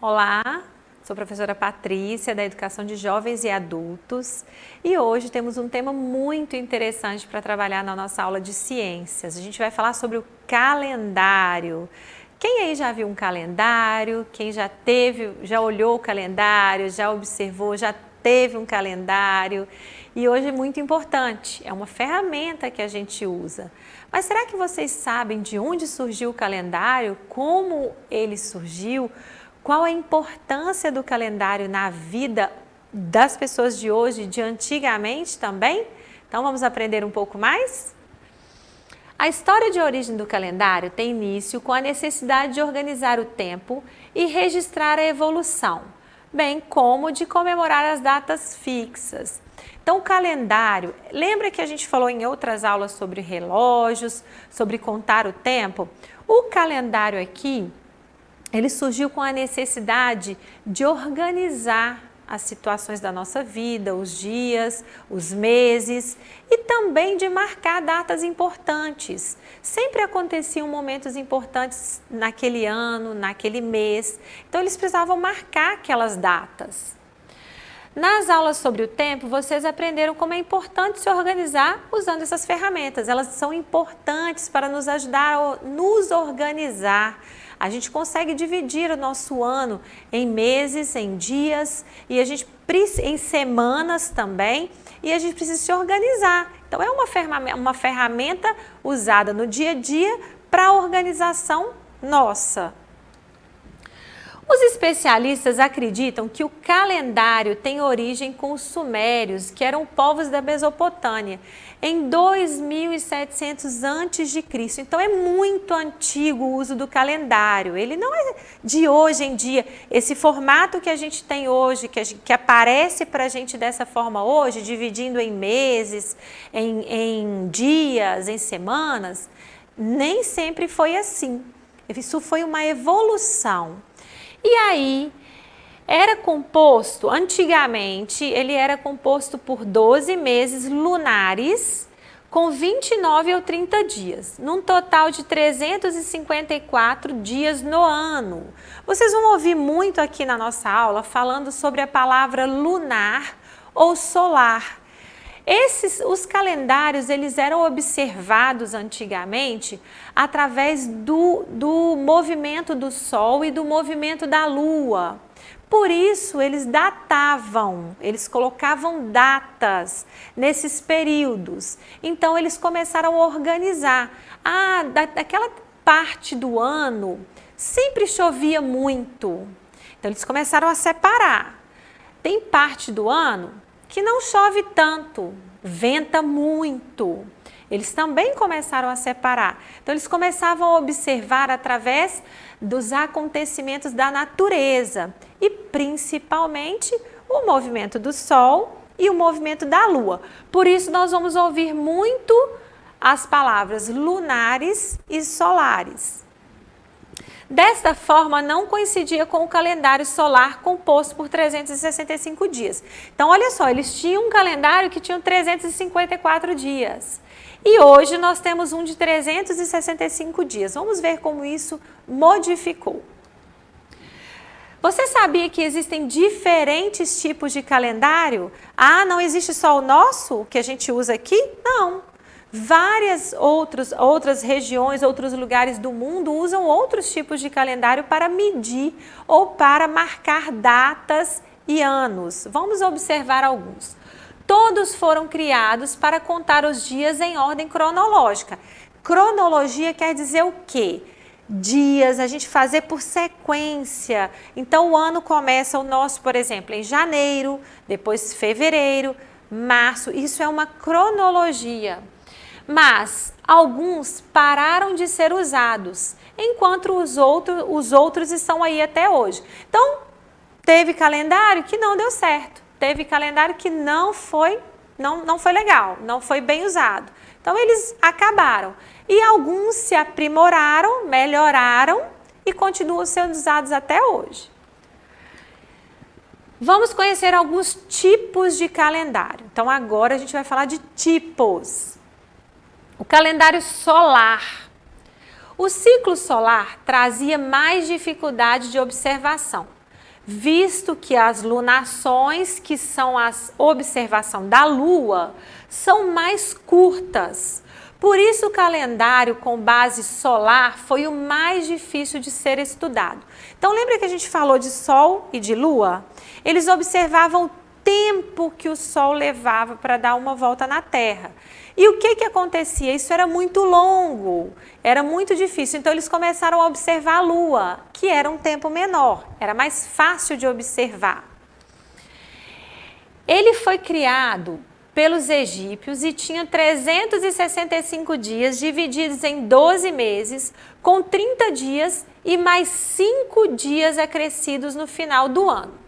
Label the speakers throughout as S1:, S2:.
S1: Olá, sou a professora Patrícia da Educação de Jovens e Adultos e hoje temos um tema muito interessante para trabalhar na nossa aula de ciências. A gente vai falar sobre o calendário. Quem aí já viu um calendário? Quem já olhou o calendário, já observou, já teve um calendário? E hoje é muito importante, é uma ferramenta que a gente usa. Mas será que vocês sabem de onde surgiu o calendário? Como ele surgiu? Qual a importância do calendário na vida das pessoas de hoje, de antigamente também? Então vamos aprender um pouco mais? A história de origem do calendário tem início com a necessidade de organizar o tempo e registrar a evolução, bem como de comemorar as datas fixas. Então, o calendário, lembra que a gente falou em outras aulas sobre relógios, sobre contar o tempo? O calendário aqui, ele surgiu com a necessidade de organizar as situações da nossa vida, os dias, os meses e também de marcar datas importantes. Sempre aconteciam momentos importantes naquele ano, naquele mês, então eles precisavam marcar aquelas datas. Nas aulas sobre o tempo, vocês aprenderam como é importante se organizar usando essas ferramentas. Elas são importantes para nos ajudar a nos organizar. A gente consegue dividir o nosso ano em meses, em dias e em semanas também, e a gente precisa se organizar. Então é uma ferramenta usada no dia a dia para a organização nossa. Os especialistas acreditam que o calendário tem origem com os sumérios, que eram povos da Mesopotâmia, em 2700 a.C. Então é muito antigo o uso do calendário, ele não é de hoje em dia. Esse formato que a gente tem hoje, que aparece para a gente dessa forma hoje, dividindo em meses, em dias, em semanas, nem sempre foi assim. Isso foi uma evolução. E aí, antigamente, ele era composto por 12 meses lunares, com 29 ou 30 dias, num total de 354 dias no ano. Vocês vão ouvir muito aqui na nossa aula falando sobre a palavra lunar ou solar. Os calendários, eles eram observados antigamente através do movimento do Sol e do movimento da Lua. Por isso, eles datavam, eles colocavam datas nesses períodos. Então, eles começaram a organizar. Daquela parte do ano, sempre chovia muito. Então, eles começaram a separar. Tem parte do ano que não chove tanto, venta muito. Eles também começaram a separar. Então, eles começavam a observar através dos acontecimentos da natureza e, principalmente, o movimento do Sol e o movimento da Lua. Por isso, nós vamos ouvir muito as palavras lunares e solares. Desta forma, não coincidia com o calendário solar composto por 365 dias. Então, olha só, eles tinham um calendário que tinha 354 dias. E hoje nós temos um de 365 dias. Vamos ver como isso modificou. Você sabia que existem diferentes tipos de calendário? Não existe só o nosso, que a gente usa aqui? Não. Várias outras regiões, outros lugares do mundo usam outros tipos de calendário para medir ou para marcar datas e anos. Vamos observar alguns. Todos foram criados para contar os dias em ordem cronológica. Cronologia quer dizer o quê? Dias, a gente fazer por sequência. Então, o ano começa, o nosso, por exemplo, em janeiro, depois fevereiro, março. Isso é uma cronologia. Mas alguns pararam de ser usados, enquanto os outros estão aí até hoje. Então, teve calendário que não deu certo, teve calendário que não foi legal, não foi bem usado. Então, eles acabaram. E alguns se aprimoraram, melhoraram e continuam sendo usados até hoje. Vamos conhecer alguns tipos de calendário. Então, agora a gente vai falar de tipos. O calendário solar. O ciclo solar trazia mais dificuldade de observação, visto que as lunações, que são a observação da Lua, são mais curtas. Por isso o calendário com base solar foi o mais difícil de ser estudado. Então lembra que a gente falou de Sol e de Lua? Eles observavam o tempo que o Sol levava para dar uma volta na Terra. E o que acontecia? Isso era muito longo, era muito difícil. Então eles começaram a observar a Lua, que era um tempo menor, era mais fácil de observar. Ele foi criado pelos egípcios e tinha 365 dias divididos em 12 meses, com 30 dias e mais 5 dias acrescidos no final do ano.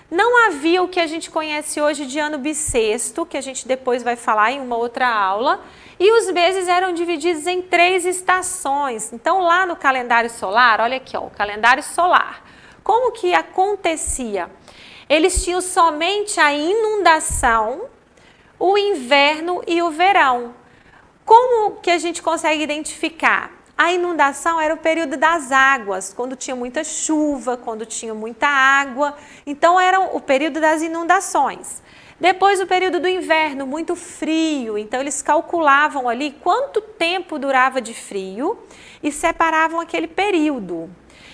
S1: Não havia o que a gente conhece hoje de ano bissexto, que a gente depois vai falar em uma outra aula, e os meses eram divididos em 3 estações. Então lá no calendário solar, olha aqui, ó, o calendário solar, como que acontecia? Eles tinham somente a inundação, o inverno e o verão. Como que a gente consegue identificar? A inundação era o período das águas, quando tinha muita chuva, quando tinha muita água. Então era o período das inundações. Depois o período do inverno, muito frio. Então eles calculavam ali quanto tempo durava de frio e separavam aquele período.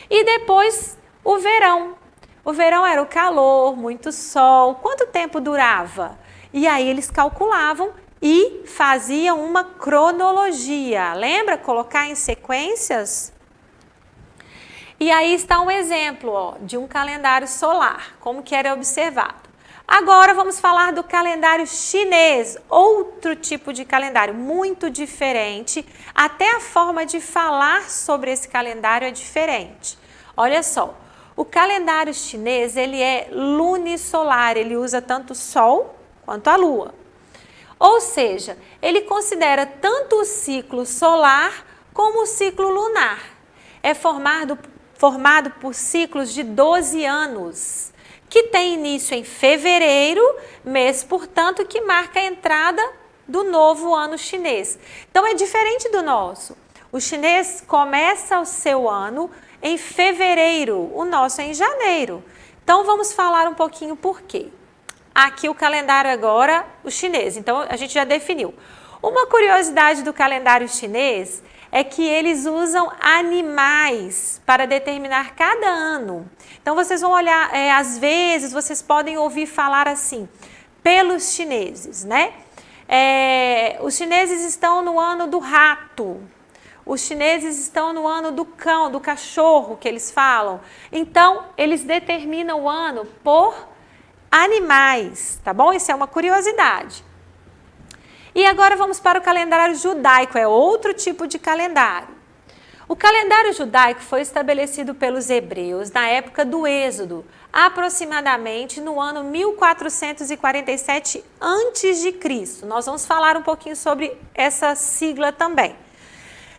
S1: E depois o verão. O verão era o calor, muito sol. Quanto tempo durava? E aí eles calculavam e faziam uma cronologia. Lembra? Colocar em sequências? E aí está um exemplo, ó, de um calendário solar, como que era observado. Agora vamos falar do calendário chinês, outro tipo de calendário, muito diferente. Até a forma de falar sobre esse calendário é diferente. Olha só, o calendário chinês, ele é lunisolar, ele usa tanto o Sol quanto a Lua. Ou seja, ele considera tanto o ciclo solar como o ciclo lunar. É formado por ciclos de 12 anos, que tem início em fevereiro, mês, portanto, que marca a entrada do novo ano chinês. Então é diferente do nosso. O chinês começa o seu ano em fevereiro, o nosso é em janeiro. Então vamos falar um pouquinho por quê. Aqui o calendário agora, o chinês, então a gente já definiu. Uma curiosidade do calendário chinês é que eles usam animais para determinar cada ano. Então vocês vão olhar, às vezes vocês podem ouvir falar assim, pelos chineses, né? Os chineses estão no ano do rato, os chineses estão no ano do cão, do cachorro que eles falam. Então eles determinam o ano por animais, tá bom? Isso é uma curiosidade. E agora vamos para o calendário judaico, é outro tipo de calendário. O calendário judaico foi estabelecido pelos hebreus na época do Êxodo, aproximadamente no ano 1447 a.C. Nós vamos falar um pouquinho sobre essa sigla também.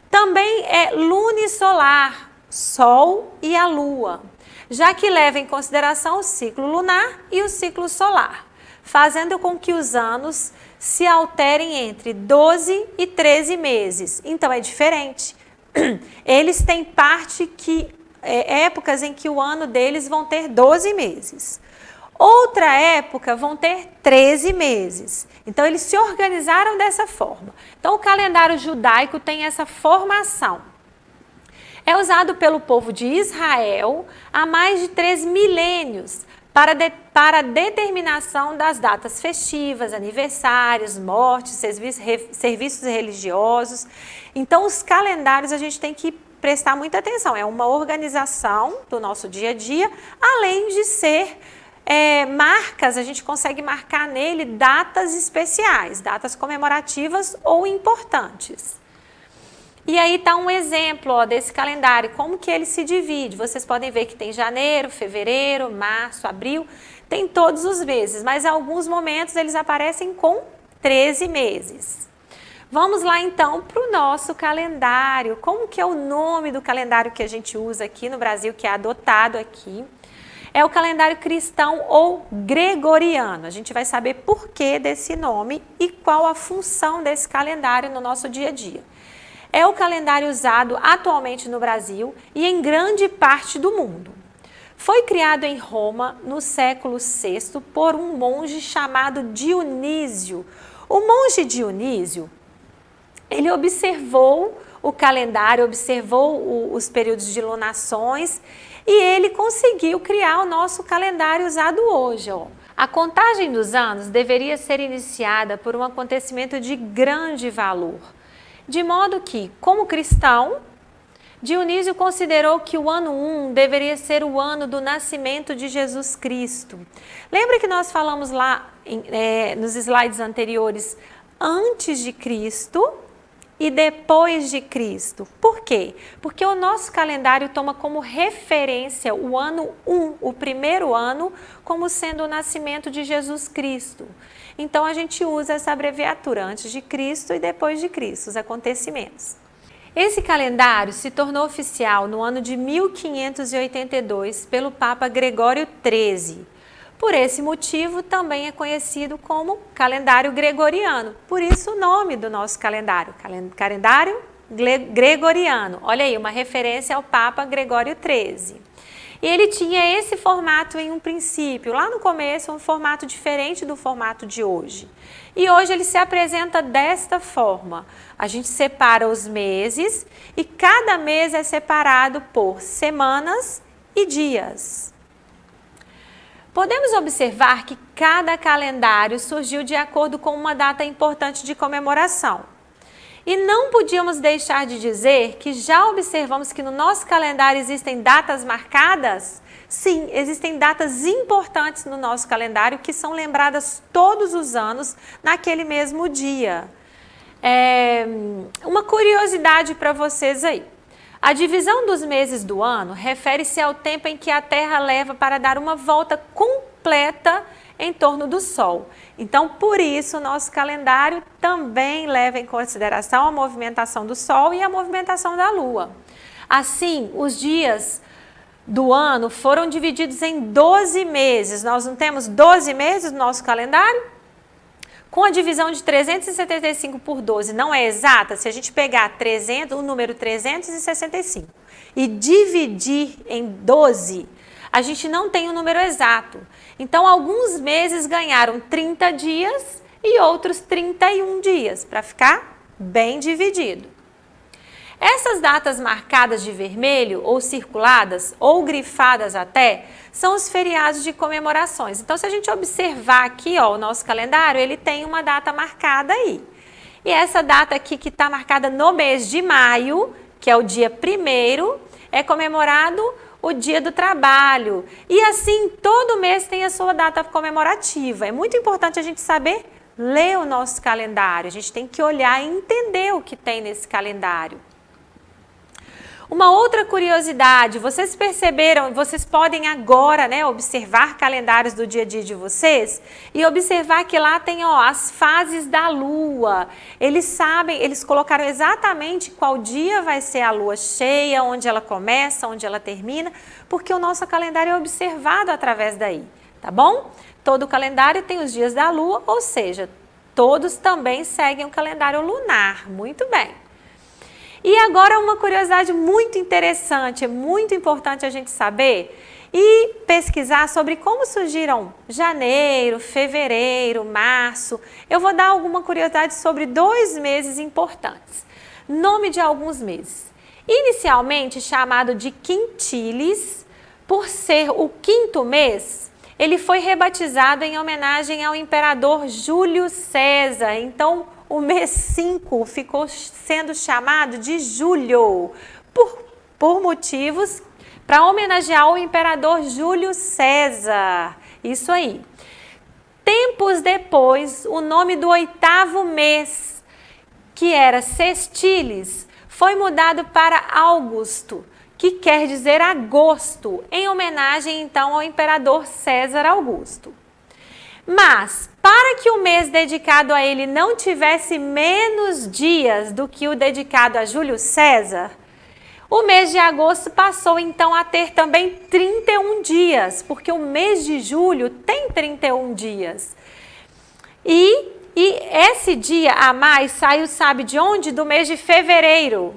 S1: Também é lunisolar, Sol e a Lua, já que leva em consideração o ciclo lunar e o ciclo solar, fazendo com que os anos se alterem entre 12 e 13 meses. Então é diferente. Eles têm épocas em que o ano deles vão ter 12 meses. Outra época vão ter 13 meses. Então eles se organizaram dessa forma. Então o calendário judaico tem essa formação. É usado pelo povo de Israel há mais de 3 milênios para a determinação das datas festivas, aniversários, mortes, serviços religiosos. Então, os calendários a gente tem que prestar muita atenção. É uma organização do nosso dia a dia, além de ser marcas, a gente consegue marcar nele datas especiais, datas comemorativas ou importantes. E aí está um exemplo desse calendário, como que ele se divide. Vocês podem ver que tem janeiro, fevereiro, março, abril, tem todos os meses, mas em alguns momentos eles aparecem com 13 meses. Vamos lá então para o nosso calendário. Como que é o nome do calendário que a gente usa aqui no Brasil, que é adotado aqui? É o calendário cristão ou gregoriano. A gente vai saber por que desse nome e qual a função desse calendário no nosso dia a dia. É o calendário usado atualmente no Brasil e em grande parte do mundo. Foi criado em Roma no século VI por um monge chamado Dionísio. O monge Dionísio, ele observou o calendário, observou os períodos de lunações e ele conseguiu criar o nosso calendário usado hoje. Ó. A contagem dos anos deveria ser iniciada por um acontecimento de grande valor, de modo que, como cristão, Dionísio considerou que o ano 1 deveria ser o ano do nascimento de Jesus Cristo. Lembra que nós falamos lá nos slides anteriores, antes de Cristo e depois de Cristo. Por quê? Porque o nosso calendário toma como referência o ano 1, o primeiro ano, como sendo o nascimento de Jesus Cristo. Então a gente usa essa abreviatura, antes de Cristo e depois de Cristo, os acontecimentos. Esse calendário se tornou oficial no ano de 1582 pelo Papa Gregório XIII. Por esse motivo, também é conhecido como calendário gregoriano. Por isso o nome do nosso calendário, calendário gregoriano. Olha aí, uma referência ao Papa Gregório XIII. E ele tinha esse formato em um princípio, lá no começo, um formato diferente do formato de hoje. E hoje ele se apresenta desta forma. A gente separa os meses e cada mês é separado por semanas e dias. Podemos observar que cada calendário surgiu de acordo com uma data importante de comemoração. E não podíamos deixar de dizer que já observamos que no nosso calendário existem datas marcadas? Sim, existem datas importantes no nosso calendário que são lembradas todos os anos naquele mesmo dia. Uma curiosidade para vocês aí. A divisão dos meses do ano refere-se ao tempo em que a Terra leva para dar uma volta completa em torno do Sol. Então, por isso, o nosso calendário também leva em consideração a movimentação do Sol e a movimentação da Lua. Assim, os dias do ano foram divididos em 12 meses. Nós não temos 12 meses no nosso calendário? Com a divisão de 375 por 12 não é exata, se a gente pegar o número 365 e dividir em 12, a gente não tem o número exato. Então, alguns meses ganharam 30 dias e outros 31 dias, para ficar bem dividido. Essas datas marcadas de vermelho ou circuladas ou grifadas até, são os feriados de comemorações. Então, se a gente observar aqui, ó, o nosso calendário, ele tem uma data marcada aí. E essa data aqui que está marcada no mês de maio, que é o dia 1º, é comemorado o Dia do Trabalho. E assim, todo mês tem a sua data comemorativa. É muito importante a gente saber ler o nosso calendário. A gente tem que olhar e entender o que tem nesse calendário. Uma outra curiosidade, vocês perceberam, vocês podem agora, né, observar calendários do dia a dia de vocês e observar que lá tem, ó, as fases da Lua. Eles colocaram exatamente qual dia vai ser a Lua cheia, onde ela começa, onde ela termina, porque o nosso calendário é observado através daí, tá bom? Todo calendário tem os dias da Lua, ou seja, todos também seguem o calendário lunar, muito bem. E agora uma curiosidade muito interessante, é muito importante a gente saber e pesquisar sobre como surgiram janeiro, fevereiro, março. Eu vou dar alguma curiosidade sobre 2 meses importantes. Nome de alguns meses. Inicialmente chamado de quintilis, por ser o 5º mês, ele foi rebatizado em homenagem ao imperador Júlio César. Então, o mês 5 ficou sendo chamado de julho, por motivos para homenagear o imperador Júlio César. Isso aí. Tempos depois, o nome do 8º mês, que era sextilis, foi mudado para Augusto, que quer dizer agosto, em homenagem então ao imperador César Augusto. Mas, para que o mês dedicado a ele não tivesse menos dias do que o dedicado a Júlio César, o mês de agosto passou então a ter também 31 dias, porque o mês de julho tem 31 dias. E esse dia a mais saiu, sabe de onde? Do mês de fevereiro,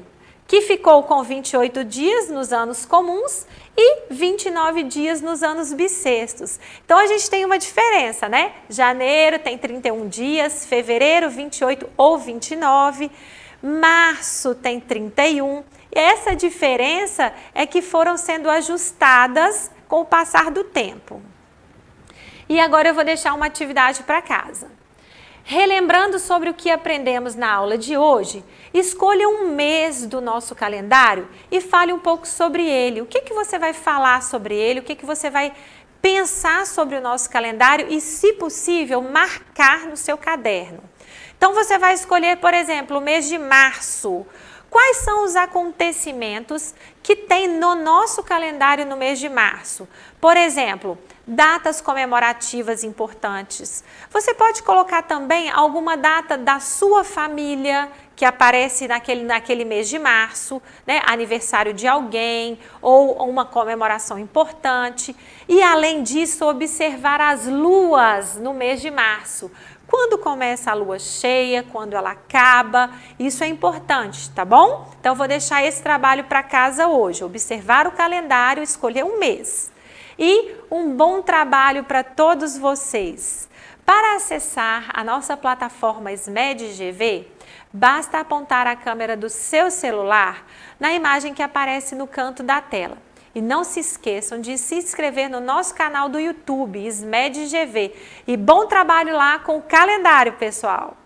S1: que ficou com 28 dias nos anos comuns e 29 dias nos anos bissextos. Então, a gente tem uma diferença, né? Janeiro tem 31 dias, fevereiro 28 ou 29, março tem 31. E essa diferença é que foram sendo ajustadas com o passar do tempo. E agora eu vou deixar uma atividade para casa. Relembrando sobre o que aprendemos na aula de hoje, escolha um mês do nosso calendário e fale um pouco sobre ele. O que você vai falar sobre ele? O que você vai pensar sobre o nosso calendário e, se possível, marcar no seu caderno. Então, você vai escolher, por exemplo, o mês de março. Quais são os acontecimentos que tem no nosso calendário no mês de março? Por exemplo, datas comemorativas importantes. Você pode colocar também alguma data da sua família que aparece naquele mês de março, né? Aniversário de alguém ou uma comemoração importante. E, além disso, observar as luas no mês de março. Quando começa a lua cheia, quando ela acaba, isso é importante, tá bom? Então, vou deixar esse trabalho para casa hoje, observar o calendário, escolher um mês. E um bom trabalho para todos vocês. Para acessar a nossa plataforma SMED-GV, basta apontar a câmera do seu celular na imagem que aparece no canto da tela. E não se esqueçam de se inscrever no nosso canal do YouTube, SMED-GV. E bom trabalho lá com o calendário, pessoal!